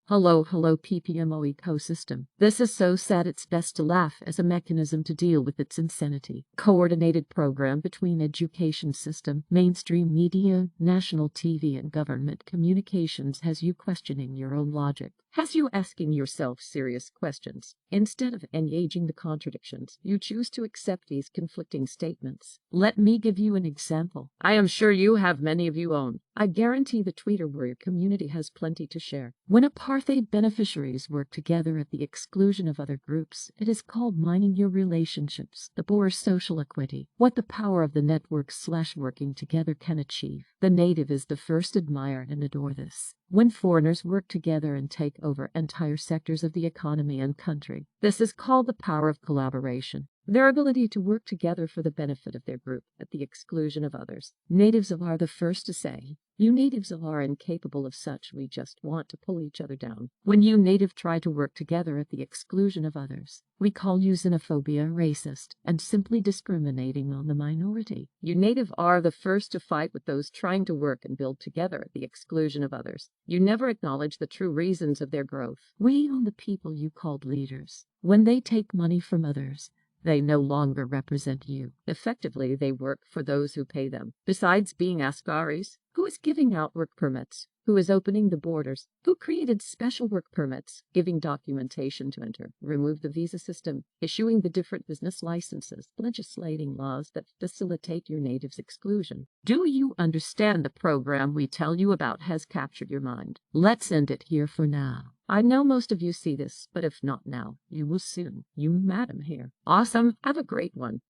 Hello, PPMO ecosystem. This is so sad it's best to laugh as a mechanism to deal with its insanity. Coordinated program between education system, mainstream media, national TV and government communications has you questioning your own logic. Has you asking yourself serious questions. Instead of engaging the contradictions, you choose to accept these conflicting statements. Let me give you an example. I am sure you have many of you own. I guarantee the Twitter warrior community has plenty to share. When apartheid beneficiaries work together at the exclusion of other groups, it is called mining your relationships, the Boer social equity, what the power of the network/working together can achieve. The native is the first admire and adore this. When foreigners work together and take over entire sectors of the economy and country, this is called the power of collaboration. Their ability to work together for the benefit of their group at the exclusion of others. Natives are the first to say, "You natives are incapable of such, we just want to pull each other down." When you native try to work together at the exclusion of others, we call you xenophobia, racist, and simply discriminating on the minority. You native are the first to fight with those trying to work and build together at the exclusion of others. You never acknowledge the true reasons of their growth. We own the people you called leaders. When they take money from others, they no longer represent you. Effectively, they work for those who pay them. Besides being Askaris, who is giving out work permits? Who is opening the borders? Who created special work permits, giving documentation to enter, remove the visa system, issuing the different business licenses, legislating laws that facilitate your natives' exclusion? Do you understand the program we tell you about has captured your mind? Let's end it here for now. I know most of you see this, but if not now, you will soon. uMadam here. Awesome. Have a great one.